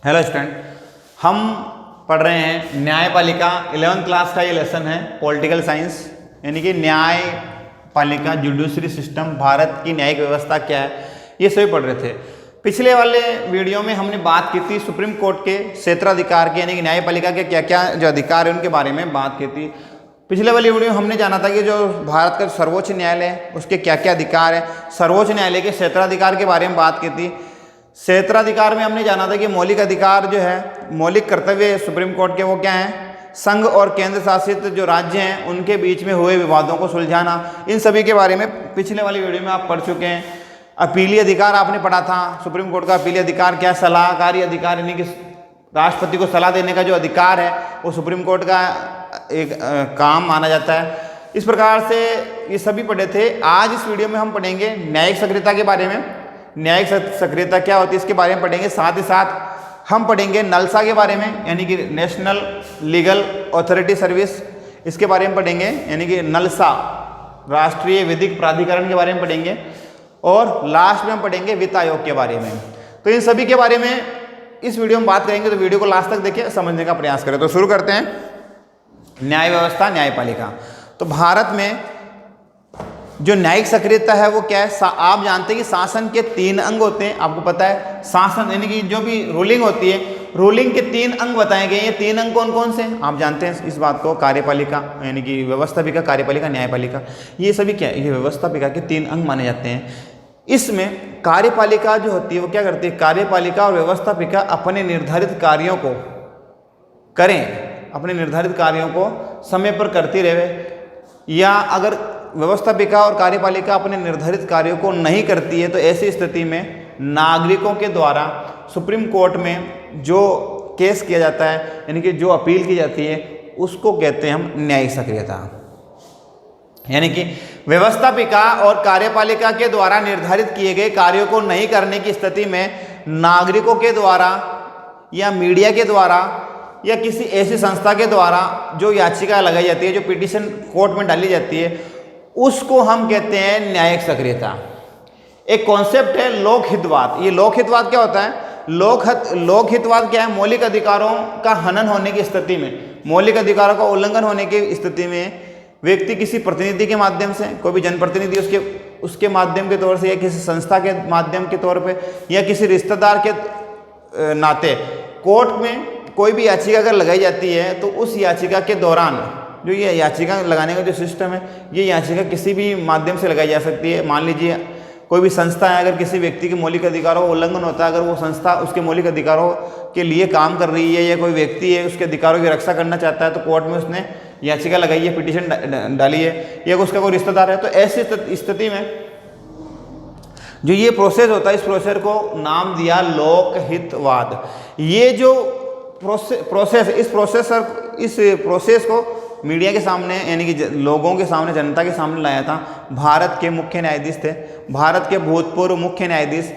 Hello student, हम पढ़ रहे हैं न्यायपालिका 11th क्लास का ये लेसन है पॉलिटिकल साइंस, यानी कि न्यायपालिका जुडिशरी सिस्टम, भारत की न्यायिक व्यवस्था क्या है, ये सभी पढ़ रहे थे। पिछले वाले वीडियो में हमने बात की थी सुप्रीम कोर्ट के क्षेत्राधिकार के, यानी कि न्यायपालिका के क्या क्या जो अधिकार है उनके बारे में बात की थी। पिछले वाली वीडियो में हमने जाना था कि जो भारत का सर्वोच्च न्यायालय है उसके क्या क्या अधिकार है। सर्वोच्च न्यायालय के क्षेत्राधिकार के बारे में बात की थी। क्षेत्राधिकार में हमने जाना था कि मौलिक अधिकार जो है, मौलिक कर्तव्य सुप्रीम कोर्ट के वो क्या हैं, संघ और केंद्र शासित जो राज्य हैं उनके बीच में हुए विवादों को सुलझाना, इन सभी के बारे में पिछले वाली वीडियो में आप पढ़ चुके हैं। अपीली अधिकार आपने पढ़ा था, सुप्रीम कोर्ट का अपीली अधिकार क्या, सलाहकारी अधिकार, यानी कि राष्ट्रपति को सलाह देने का जो अधिकार है वो सुप्रीम कोर्ट का एक काम माना जाता है। इस प्रकार से ये सभी पढ़े थे। आज इस वीडियो में हम पढ़ेंगे न्यायिक सक्रियता के बारे में। न्यायिक सक्रियता क्या होती है इसके बारे में पढ़ेंगे। साथ ही साथ हम पढ़ेंगे नलसा के बारे में, यानी कि नेशनल लीगल अथॉरिटी सर्विस, इसके बारे में पढ़ेंगे, यानी कि नलसा राष्ट्रीय विधिक प्राधिकरण के बारे में पढ़ेंगे। और लास्ट में हम पढ़ेंगे वित्त आयोग के बारे में। तो इन सभी के बारे में इस वीडियो में बात करेंगे, तो वीडियो को लास्ट तक देखिए, समझने का प्रयास करें। तो शुरू करते हैं। न्याय व्यवस्था, न्यायपालिका। तो भारत में जो न्यायिक सक्रियता है वो क्या है, आप जानते हैं कि शासन के 3 अंग होते हैं, आपको पता है। शासन यानी कि जो भी रूलिंग होती है, रूलिंग के 3 अंग बताए गए। ये 3 अंग कौन कौन से हैं आप जानते हैं इस बात को। कार्यपालिका यानी कि व्यवस्थापिका, कार्यपालिका, न्यायपालिका, ये सभी क्या है, ये व्यवस्थापिका के 3 अंग माने जाते हैं। इसमें कार्यपालिका जो होती है वो क्या करती है, कार्यपालिका और व्यवस्थापिका अपने निर्धारित कार्यों को करें, अपने निर्धारित कार्यों को समय पर करती रहे, या अगर व्यवस्थापिका और कार्यपालिका अपने निर्धारित कार्यों को नहीं करती है तो ऐसी स्थिति में नागरिकों के द्वारा सुप्रीम कोर्ट में जो केस किया जाता है, यानी कि जो अपील की जाती है, उसको कहते हैं हम न्यायिक सक्रियता। यानी कि व्यवस्थापिका और कार्यपालिका के द्वारा निर्धारित किए गए कार्यों को नहीं करने की स्थिति में नागरिकों के द्वारा या मीडिया के द्वारा या किसी ऐसी संस्था के द्वारा जो याचिका लगाई जाती है, जो पिटीशन कोर्ट में डाली जाती है, उसको हम कहते हैं न्यायिक सक्रियता। एक कॉन्सेप्ट है लोकहितवाद। ये लोकहितवाद क्या होता है, लोकहितवाद क्या है, मौलिक अधिकारों का हनन होने की स्थिति में, मौलिक अधिकारों का उल्लंघन होने की स्थिति में व्यक्ति किसी प्रतिनिधि के माध्यम से, कोई भी जनप्रतिनिधि उसके माध्यम के तौर से, या किसी संस्था के माध्यम के तौर पे, या किसी रिश्तेदार के नाते कोर्ट में कोई भी याचिका अगर लगाई जाती है तो उस याचिका के दौरान, जो ये याचिका लगाने का जो सिस्टम है, ये याचिका किसी भी माध्यम से लगाई जा सकती है। मान लीजिए कोई भी संस्था है, अगर किसी व्यक्ति के मौलिक अधिकारों का उल्लंघन होता है, अगर वो संस्था उसके मौलिक अधिकारों के लिए काम कर रही है, या कोई व्यक्ति है उसके अधिकारों की रक्षा करना चाहता है, तो कोर्ट में उसने याचिका लगाई है, पिटीशन डाली है, या उसका कोई रिश्तेदार है, तो ऐसी स्थिति में जो ये प्रोसेस होता है, इस प्रोसेस को नाम दिया लोकहितवाद। ये जो प्रोसेस इस प्रोसेस को मीडिया के सामने, यानी कि लोगों के सामने, जनता के सामने लाया था भारत के मुख्य न्यायाधीश थे, भारत के भूतपूर्व मुख्य न्यायाधीश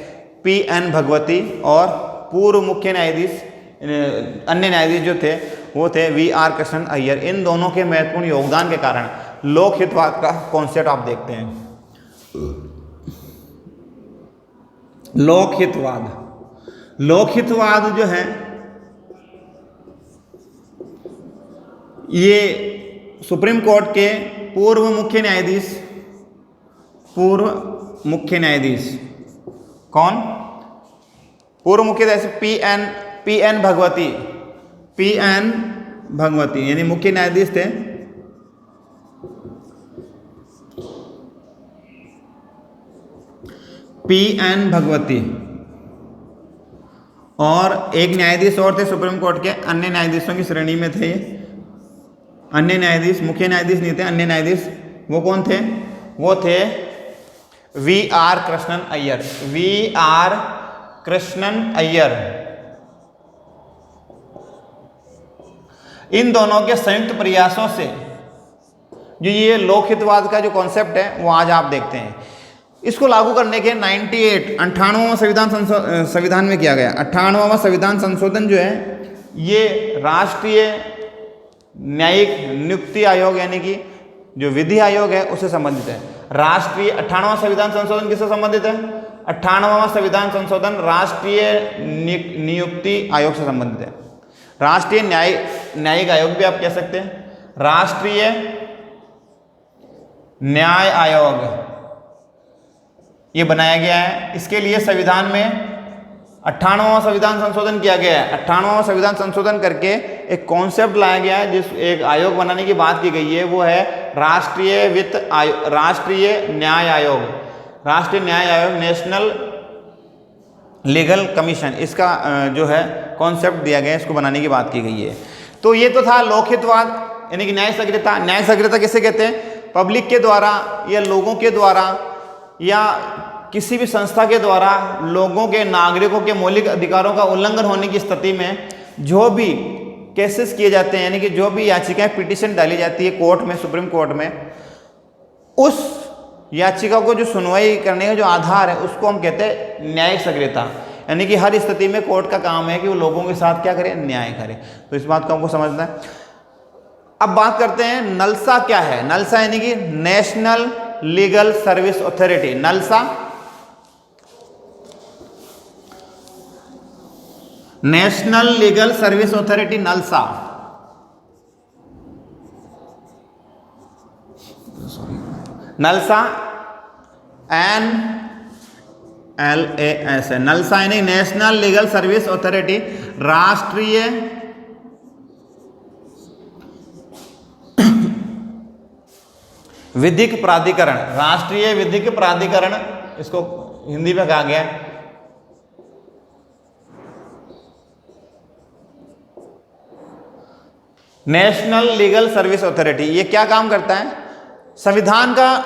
PN भगवती, और पूर्व मुख्य न्यायाधीश, अन्य न्यायाधीश जो थे वो थे VR कृष्णन अय्यर। इन दोनों के महत्वपूर्ण योगदान के कारण लोकहितवाद का कॉन्सेप्ट आप देखते हैं। लोकहितवाद जो है ये सुप्रीम कोर्ट के पूर्व मुख्य न्यायाधीश कौन, पूर्व मुख्य न्यायाधीश PN भगवती यानी मुख्य न्यायाधीश थे। PN भगवती, और एक न्यायाधीश और थे सुप्रीम कोर्ट के, अन्य न्यायाधीशों की श्रेणी में थे। अन्य न्यायाधीश, मुख्य न्यायाधीश नहीं थे, अन्य न्यायाधीश वो कौन थे, वो थे VR कृष्णन अय्यर। इन दोनों के संयुक्त प्रयासों से जो ये लोकहितवाद का जो कॉन्सेप्ट है वो आज आप देखते हैं। इसको लागू करने के 98वां संविधान में किया गया। 98वां संविधान संशोधन जो है ये राष्ट्रीय न्यायिक नियुक्ति आयोग, यानी कि जो विधि आयोग है उससे संबंधित है। राष्ट्रीय 98वां संविधान संशोधन किससे संबंधित है, 98वां संविधान संशोधन राष्ट्रीय नियुक्ति आयोग से संबंधित है। राष्ट्रीय न्यायिक आयोग भी आप कह सकते हैं। राष्ट्रीय न्याय आयोग ये बनाया गया है। इसके लिए संविधान में 98वां संविधान संशोधन किया गया है। 98वां संविधान संशोधन करके एक कॉन्सेप्ट लाया गया है, जिस एक आयोग बनाने की बात की गई है, वो है राष्ट्रीय न्याय आयोग। राष्ट्रीय न्याय आयोग, नेशनल लीगल कमीशन, इसका जो है कॉन्सेप्ट दिया गया है, इसको बनाने की बात की गई है। तो ये तो था लोकहितवाद यानी कि न्याय सक्रियता। न्याय सक्रियता किसे कहते हैं? पब्लिक के द्वारा या लोगों के द्वारा या किसी भी संस्था के द्वारा लोगों के, नागरिकों के मौलिक अधिकारों का उल्लंघन होने की स्थिति में जो भी केसेस किए जाते हैं, यानी कि जो भी याचिकाएं, पिटीशन डाली जाती है कोर्ट में, सुप्रीम कोर्ट में, उस याचिका को जो सुनवाई करने का जो आधार है उसको हम कहते हैं न्यायिक सक्रियता। यानी कि हर स्थिति में कोर्ट का काम है कि वो लोगों के साथ क्या करे? न्याय करे। तो इस बात को हमको समझना है। अब बात करते हैं नलसा क्या है। नलसा यानी कि national legal service authority. NALSA national legal service authority, NALSA. NALSA NLAS है। नलसा यानी नेशनल लीगल सर्विस अथॉरिटी, राष्ट्रीय विधिक प्राधिकरण। राष्ट्रीय विधिक प्राधिकरण इसको हिंदी में कहा गया है। नेशनल लीगल सर्विस अथॉरिटी ये क्या काम करता है? संविधान का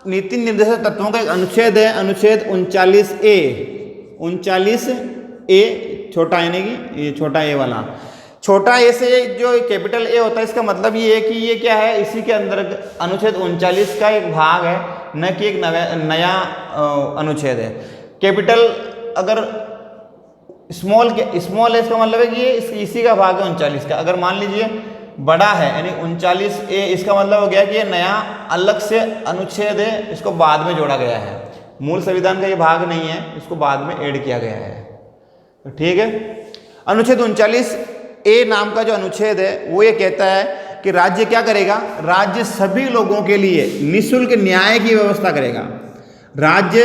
नीति निर्देशक तत्वों का एक अनुच्छेद है, अनुच्छेद 39A। 39A छोटा यानी कि ये छोटा ए वाला, छोटा ए से जो कैपिटल ए होता है, इसका मतलब ये है कि ये क्या है? इसी के अंदर अनुच्छेद 39 का एक भाग है, न कि एक नया अनुच्छेद है। कैपिटल अगर स्मॉल है, इसका मतलब है कि ये इसी का भाग है 39 का। अगर मान लीजिए बड़ा है यानी 39A, इसका मतलब हो गया कि ये नया अलग से अनुच्छेद है, इसको बाद में जोड़ा गया है। मूल संविधान का ये भाग नहीं है, इसको बाद में ऐड किया गया है। तो ठीक है, अनुच्छेद 39A नाम का जो अनुच्छेद है वो ये कहता है कि राज्य क्या करेगा? राज्य सभी लोगों के लिए निःशुल्क न्याय की व्यवस्था करेगा। राज्य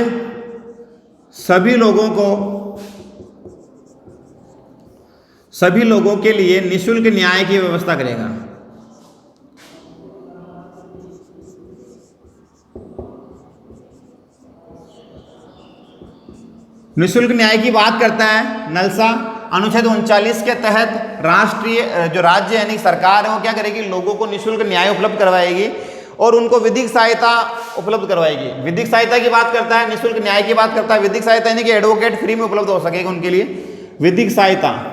सभी लोगों के लिए निःशुल्क न्याय की व्यवस्था करेगा। निःशुल्क न्याय की बात करता है नलसा। अनुच्छेद 39 के तहत राष्ट्रीय जो राज्य यानी सरकार है वो क्या करेगी? लोगों को निःशुल्क न्याय उपलब्ध करवाएगी और उनको विधिक सहायता उपलब्ध करवाएगी। विधिक सहायता की बात करता है, निःशुल्क न्याय की बात करता है। विधिक सहायता यानी कि एडवोकेट फ्री में उपलब्ध हो सकेगा उनके लिए। विधिक सहायता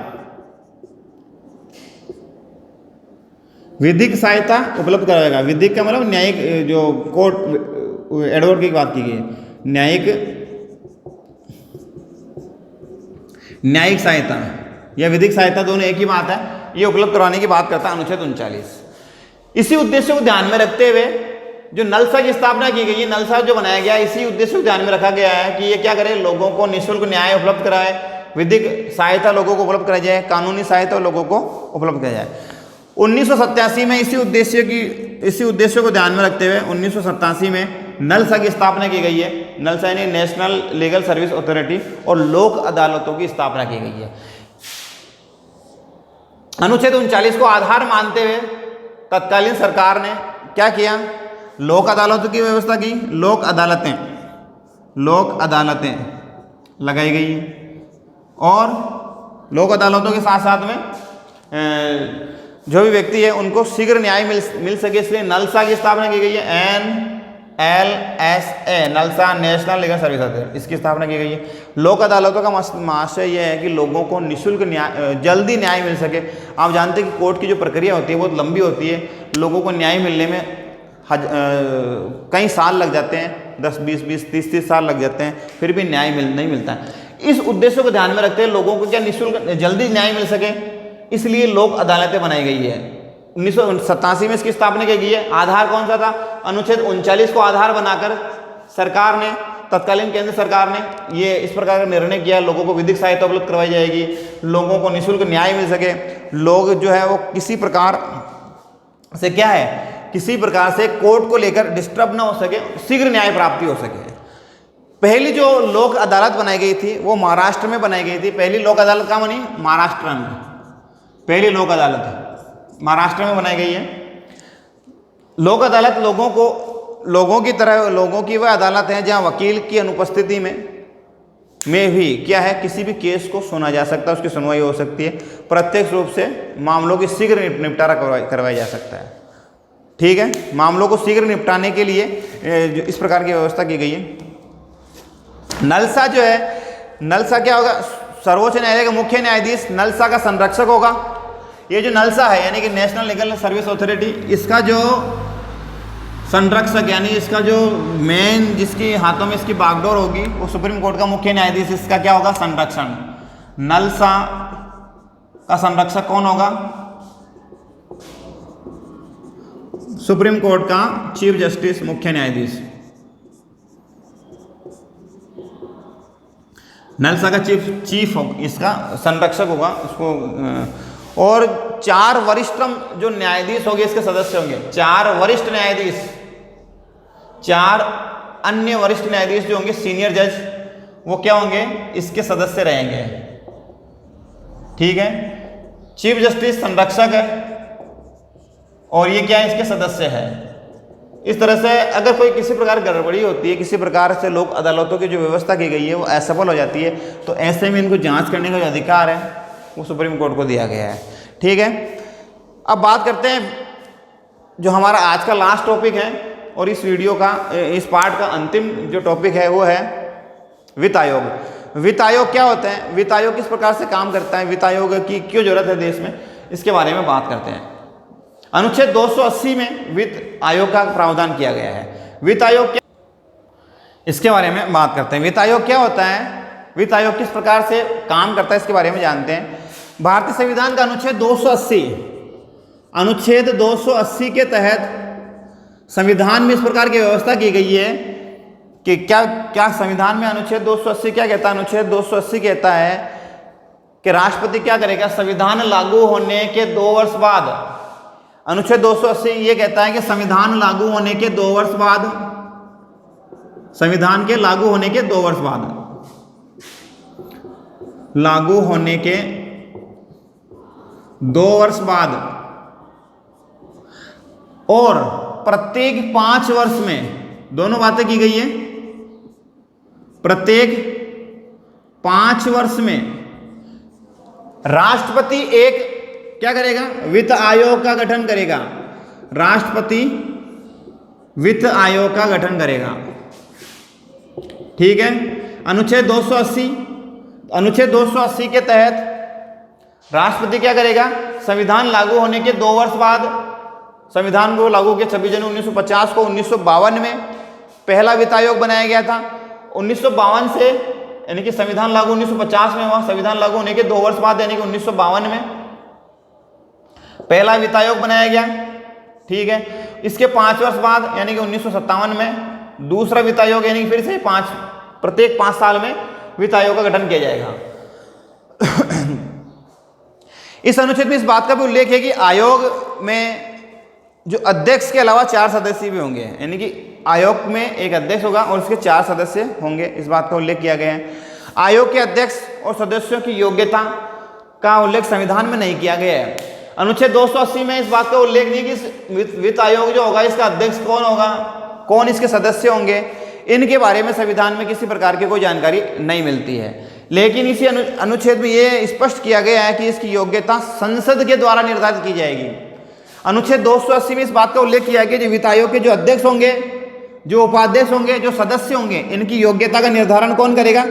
उपलब्ध कराएगा। विधिक का मतलब न्यायिक, जो कोर्ट एडवोकेट की बात की गई, न्यायिक सहायता या विधिक सहायता दोनों एक ही बात है। ये उपलब्ध करवाने की बात करता है अनुच्छेद 39। इसी उद्देश्य को ध्यान में रखते हुए जो नलसा की स्थापना की गई है, नलसा जो बनाया गया है, इसी उद्देश्य को ध्यान में रखा गया है कि ये क्या करे? लोगों को निःशुल्क न्याय उपलब्ध कराए, विधिक सहायता लोगों को उपलब्ध कराई जाए, कानूनी सहायता लोगों को उपलब्ध कराई जाए। 1987 में इसी उद्देश्य को ध्यान में रखते हुए 1987 में नलसा की स्थापना की गई है। नलसा यानी नेशनल लीगल सर्विस अथॉरिटी, और लोक अदालतों की स्थापना की गई है। अनुच्छेद 39 को आधार मानते हुए तत्कालीन सरकार ने क्या किया? लोक अदालतों की व्यवस्था की। लोक अदालतें लगाई गई और लोक अदालतों के साथ साथ में जो भी व्यक्ति है उनको शीघ्र न्याय मिल सके, इसलिए नलसा की स्थापना की गई है। NLSA, NALSA national legal service authority, इसकी स्थापना की गई है। लोक अदालतों का आशय यह है कि लोगों को निःशुल्क न्याय, जल्दी न्याय मिल सके। आप जानते हैं कि कोर्ट की जो प्रक्रिया होती है बहुत लंबी होती है, लोगों को न्याय मिलने में कई साल लग जाते हैं, 10, 20, 30 साल लग जाते हैं, फिर भी न्याय नहीं मिलता है। इस उद्देश्य को ध्यान में रखते हुए लोगों को क्या निःशुल्क जल्दी न्याय मिल सके, इसलिए लोक अदालतें बनाई गई है। 1987 में इसकी स्थापना की गई है। आधार कौन सा था? अनुच्छेद 39 को आधार बनाकर सरकार ने तत्कालीन केंद्र सरकार ने ये इस प्रकार का निर्णय किया, लोगों को विधिक सहायता उपलब्ध करवाई जाएगी, लोगों को निःशुल्क न्याय मिल सके, लोग जो है वो किसी प्रकार से क्या है, किसी प्रकार से कोर्ट को लेकर डिस्टर्ब ना हो सके, शीघ्र न्याय प्राप्ति हो सके। पहली जो लोक अदालत बनाई गई थी वो महाराष्ट्र में बनाई गई थी। पहली लोक अदालत कहाँ बनी? महाराष्ट्र में। पहली लोक अदालत महाराष्ट्र में बनाई गई है। लोक अदालत लोगों की वह अदालत है जहाँ वकील की अनुपस्थिति में भी क्या है, किसी भी केस को सुना जा सकता है, उसकी सुनवाई हो सकती है, प्रत्यक्ष रूप से मामलों की शीघ्र निपटारा करवाया जा सकता है। ठीक है, मामलों को शीघ्र निपटाने के लिए इस प्रकार की व्यवस्था की गई है। नलसा जो है, नलसा क्या होगा? सर्वोच्च न्यायालय का मुख्य न्यायाधीश नलसा का संरक्षक होगा। ये जो नलसा है यानी कि नेशनल लीगल सर्विस अथॉरिटी, इसका जो संरक्षक यानी इसका जो मेन जिसके हाथों में इसकी बागडोर होगी वो सुप्रीम कोर्ट का मुख्य न्यायाधीश, इसका क्या होगा? संरक्षण। नलसा का संरक्षक कौन होगा? सुप्रीम कोर्ट का चीफ जस्टिस, मुख्य न्यायाधीश। नलसा का चीफ इसका संरक्षक होगा इसको। और 4 वरिष्ठतम जो न्यायाधीश होंगे इसके सदस्य होंगे, 4 वरिष्ठ न्यायाधीश, 4 अन्य वरिष्ठ न्यायाधीश जो होंगे सीनियर जज, वो क्या होंगे? इसके सदस्य रहेंगे। ठीक है, चीफ जस्टिस संरक्षक है और ये क्या है? इसके सदस्य है। इस तरह से अगर कोई किसी प्रकार गड़बड़ी होती है, किसी प्रकार से लोक अदालतों की जो व्यवस्था की गई है वो असफल हो जाती है, तो ऐसे में इनको जांच करने का जो अधिकार है वो सुप्रीम कोर्ट को दिया गया है। ठीक है, अब बात करते हैं जो हमारा आज का लास्ट टॉपिक है और इस वीडियो का, इस पार्ट का अंतिम जो टॉपिक है वो है वित्त आयोग। वित्त आयोग क्या होता है? वित्त आयोग किस प्रकार से काम करता है? वित्त आयोग की क्यों जरूरत है देश में, इसके बारे में बात करते हैं। अनुच्छेद 280 में वित्त आयोग का प्रावधान किया गया है। वित्त आयोग क्या, इसके बारे में बात करते हैं। वित्त आयोग क्या होता है, वित्त आयोग किस प्रकार से काम करता है, इसके बारे में जानते हैं। भारतीय संविधान का अनुच्छेद 280 के तहत संविधान में इस प्रकार की व्यवस्था की गई है कि क्या संविधान में अनुच्छेद 280 क्या कहता है? अनुच्छेद 280 कहता है कि राष्ट्रपति क्या करेगा? संविधान लागू होने के 2 वर्ष बाद, अनुच्छेद 280 ये कहता है कि संविधान लागू होने के 2 वर्ष बाद, संविधान के लागू होने के 2 वर्ष बाद, लागू होने के 2 वर्ष बाद और प्रत्येक 5 वर्ष में, दोनों बातें की गई है, प्रत्येक 5 वर्ष में राष्ट्रपति एक क्या करेगा? वित्त आयोग का गठन करेगा। राष्ट्रपति वित्त आयोग का गठन करेगा। ठीक है, अनुच्छेद 280 के तहत राष्ट्रपति क्या करेगा? संविधान लागू होने के 2 वर्ष बाद, संविधान को लागू किया 26 जनवरी 1950 को, 1952 में पहला वित्त आयोग बनाया गया था। 1952 से यानी कि संविधान लागू 1950 में हुआ, संविधान लागू होने के 2 वर्ष बाद यानी कि 1952 में पहला वित्त आयोग बनाया गया। ठीक है, इसके 5 वर्ष बाद यानी कि 1957 में दूसरा वित्त आयोग यानी कि फिर से प्रत्येक 5 साल में वित्त आयोग का गठन किया जाएगा। इस अनुच्छेद में इस बात का भी उल्लेख है कि आयोग में जो अध्यक्ष के अलावा 4 सदस्य भी होंगे, यानी कि आयोग में एक अध्यक्ष होगा और उसके 4 सदस्य होंगे, इस बात का उल्लेख किया गया है। आयोग के अध्यक्ष और सदस्यों की योग्यता का उल्लेख संविधान में नहीं किया गया है। अनुच्छेद 280 में इस बात का उल्लेख नहीं कि वित्त आयोग जो होगा इसका अध्यक्ष कौन होगा, कौन इसके सदस्य होंगे, इनके बारे में संविधान में किसी प्रकार की कोई जानकारी नहीं मिलती है। लेकिन इसी अनुच्छेद में ये स्पष्ट किया गया है कि इसकी योग्यता संसद के द्वारा निर्धारित की जाएगी। अनुच्छेद 280 में इस बात का उल्लेख किया गया कि वित्त आयोग के जो अध्यक्ष होंगे, जो उपाध्यक्ष होंगे, जो सदस्य होंगे, इनकी योग्यता का निर्धारण कौन करेगा?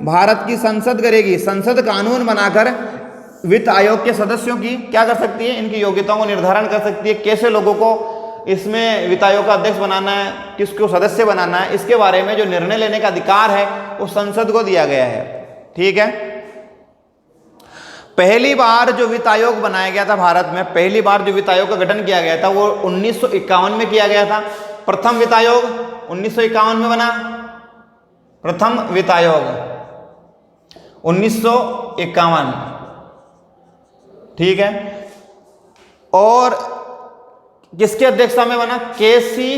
भारत की संसद करेगी। संसद कानून बनाकर वित्त आयोग के सदस्यों की क्या कर सकती है? इनकी योग्यताओं को निर्धारण कर सकती है। कैसे लोगों को इसमें वित्त आयोग का अध्यक्ष बनाना है, किसको सदस्य बनाना है, इसके बारे में जो निर्णय लेने का अधिकार है वो संसद को दिया गया है। ठीक है, पहली बार जो वित्त आयोग बनाया गया था भारत में, पहली बार जो वित्त आयोग का गठन किया गया था वो 1951 में किया गया था। प्रथम वित्त आयोग 1951 में बना। प्रथम वित्त आयोग 1951, ठीक है। और किसकी अध्यक्षता में बना? केसी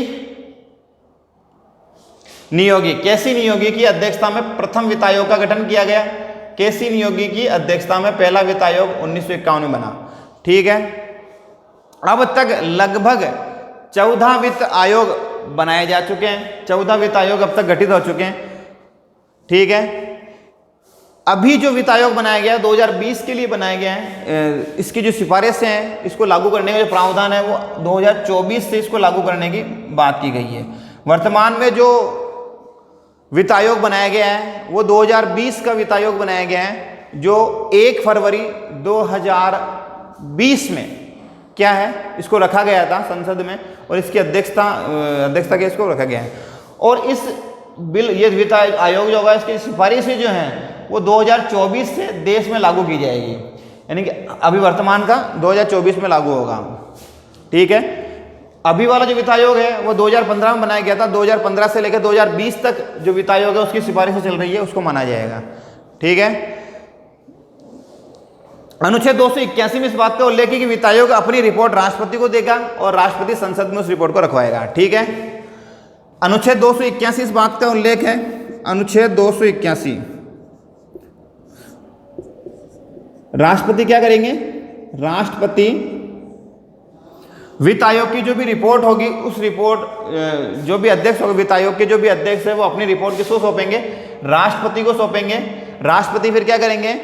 नियोगी की अध्यक्षता में प्रथम वित्त आयोग का गठन किया गया। केसी नियोगी की अध्यक्षता में पहला वित्त आयोग 1951 में बना, ठीक है। अब तक लगभग 14 वित्त आयोग बनाए जा चुके हैं, 14 वित्त आयोग अब तक गठित हो चुके हैं, ठीक है। अभी जो वित्त आयोग बनाया गया 2020 के लिए बनाया गया है, इसकी जो सिफारिशें हैं, इसको लागू करने का जो प्रावधान है वो 2024 से इसको लागू करने की बात की गई है। वर्तमान में जो वित्त आयोग बनाया गया है वो 2020 का वित्त आयोग बनाया गया है, जो 1 फरवरी 2020 में क्या है इसको रखा गया था संसद में, और इसकी अध्यक्षता के इसको रखा गया है। और इस बिल, ये वित्त आयोग जो होगा, इसकी सिफारिशें जो हैं वो 2024 से देश में लागू की जाएगी, यानी कि अभी वर्तमान का 2024 में लागू होगा, ठीक है। अभी वाला जो वित्त आयोग है वो 2015 में बनाया गया था, 2015 से लेकर 2020 तक जो वित्त आयोग है उसकी सिफारिशें चल रही है, उसको माना जाएगा, ठीक है। अनुच्छेद 281 में इस बात का उल्लेख है कि वित्त आयोग अपनी रिपोर्ट राष्ट्रपति को देगा और राष्ट्रपति संसद में उस रिपोर्ट को रखवाएगा, ठीक है। अनुच्छेद 281 इस बात का उल्लेख है, अनुच्छेद 281, राष्ट्रपति क्या करेंगे? राष्ट्रपति वित्त आयोग की जो भी रिपोर्ट होगी, उस रिपोर्ट जो भी अध्यक्ष होगा वित्त आयोग के, जो भी अध्यक्ष है वो अपनी रिपोर्ट किसको सौंपेंगे? राष्ट्रपति को सौंपेंगे। राष्ट्रपति फिर क्या करेंगे?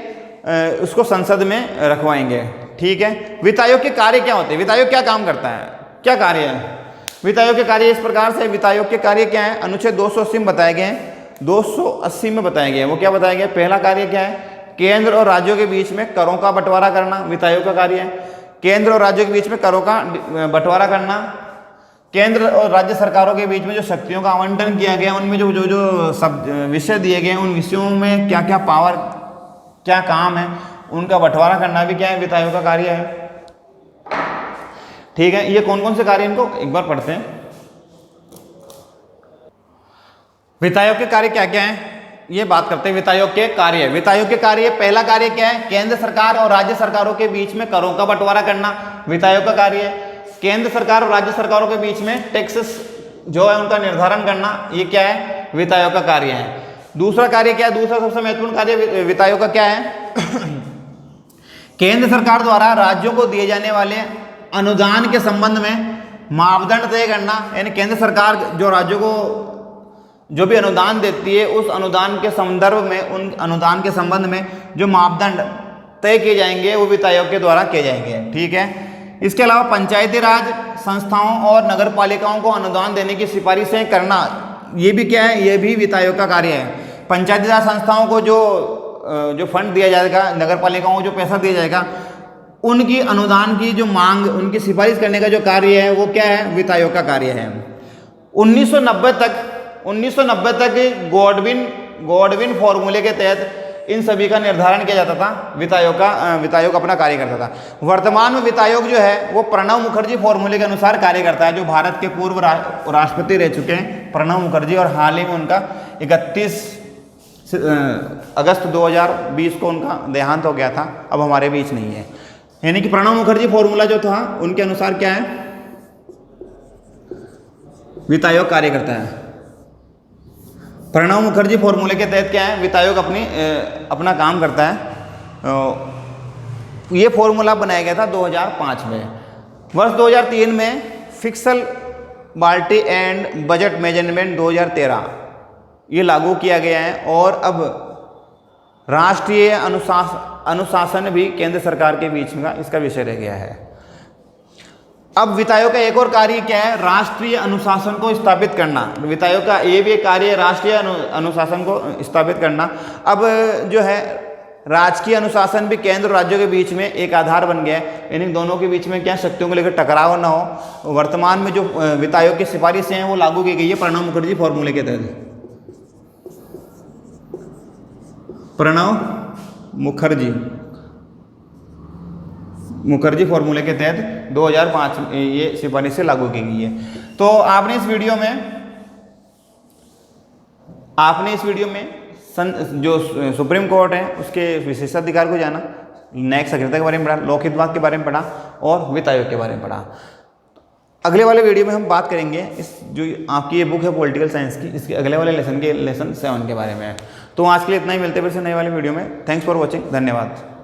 उसको संसद में रखवाएंगे, ठीक है। वित्त आयोग के कार्य क्या होते हैं? वित्त आयोग क्या काम करता है, क्या कार्य है? वित्त आयोग के कार्य इस प्रकार से, वित्त आयोग के कार्य क्या है? अनुच्छेद 280 में बताए गए हैं, 280 में बताए गए हैं। वो क्या बताया गया? पहला कार्य क्या है? केंद्र और राज्यों के बीच में करों का बंटवारा करना वित्त आयोग का कार्य है। केंद्र और राज्यों के बीच में करों का बंटवारा करना, केंद्र और राज्य सरकारों के बीच में जो शक्तियों का आवंटन किया गया, उनमें जो जो जो सब विषय दिए गए, उन विषयों में क्या क्या पावर, क्या काम है, उनका बंटवारा करना भी क्या है? वित्त आयोग का कार्य है, ठीक है। ये कौन कौन से कार्य, इनको एक बार पढ़ते हैं। वित्त आयोग के कार्य क्या क्या है, ये बात करते हैं। वित्त आयोग के कार्य, वित्त आयोग के कार्य, पहला कार्य क्या है? केंद्र सरकार और राज्य सरकारों के बीच में करों का बंटवारा करना वित्त आयोग का कार्य है। केंद्र सरकार और राज्य सरकारों के बीच में टैक्सेस जो है उनका निर्धारण करना, ये क्या है? वित्त आयोग का कार्य है। दूसरा कार्य क्या है? दूसरा सबसे महत्वपूर्ण कार्य वित्त आयोग का क्या है? केंद्र सरकार द्वारा राज्यों को दिए जाने वाले अनुदान के संबंध में मापदंड तय करना, यानी केंद्र सरकार जो राज्यों को जो भी अनुदान देती है, उस अनुदान के संदर्भ में, उन अनुदान के संबंध में जो मापदंड तय किए जाएंगे वो वित्त आयोग के द्वारा किए जाएंगे, ठीक है। इसके अलावा पंचायती राज संस्थाओं और नगर पालिकाओं को अनुदान देने की सिफारिशें करना, ये भी क्या है? ये भी वित्त आयोग का कार्य है। पंचायती राज संस्थाओं को जो फंड दिया जाएगा, नगर पालिकाओं को जो पैसा दिया जाएगा, उनकी अनुदान की जो मांग, उनकी सिफारिश करने का जो कार्य है वो क्या है? वित्त आयोग का कार्य है। 1990 तक गॉडविन फॉर्मूले के तहत इन सभी का निर्धारण किया जाता था। वित्त आयोग अपना कार्य करता था। वर्तमान में वित्त आयोग जो है वो प्रणब मुखर्जी फॉर्मूले के अनुसार कार्य करता है, जो भारत के पूर्व राष्ट्रपति रह चुके हैं प्रणब मुखर्जी, और हाल ही में उनका 31 अगस्त 2020 को उनका देहांत हो गया था, अब हमारे बीच नहीं है। यानी कि प्रणब मुखर्जी फॉर्मूला जो था उनके अनुसार क्या है? वित्त आयोग कार्य करता है। प्रणब मुखर्जी फॉर्मूले के तहत क्या है? वित्त आयोग अपना काम करता है। ये फॉर्मूला बनाया गया था 2005 में। वर्ष 2003 में फिक्सल बाल्टी एंड बजट मेजरमेंट 2013 ये लागू किया गया है, और अब राष्ट्रीय अनुशासन भी केंद्र सरकार के बीच में इसका विषय रह गया है। अब वित्त आयोग का एक और कार्य क्या है? राष्ट्रीय अनुशासन को स्थापित करना। वित्त आयोग का ये भी एक कार्य है, राष्ट्रीय अनुशासन को स्थापित करना। अब जो है राजकीय अनुशासन भी केंद्र और राज्यों के बीच में एक आधार बन गया है, यानी दोनों के बीच में क्या शक्तियों को लेकर टकराव ना हो। वर्तमान में जो वित्त आयोग की सिफारिशें हैं वो लागू की गई है प्रणब मुखर्जी फॉर्मूले के तहत। प्रणब मुखर्जी फॉर्मूले के तहत 2005 में ये सिफारिशें लागू की गई है। तो आपने इस वीडियो में आपने इस वीडियो में जो सुप्रीम कोर्ट है उसके विशेषाधिकार को जाना, न्यायिक सक्रियता के बारे में पढ़ा, लोक हितवाद के बारे में पढ़ा और वित्त आयोग के बारे में पढ़ा। अगले वाले वीडियो में हम बात करेंगे इस जो आपकी ये बुक है पॉलिटिकल साइंस की, इसके अगले वाले लेसन 7 के बारे में। तो आज के लिए इतना ही, मिलते हैं फिर से नए वाले वीडियो में। थैंक्स फॉर वॉचिंग, धन्यवाद।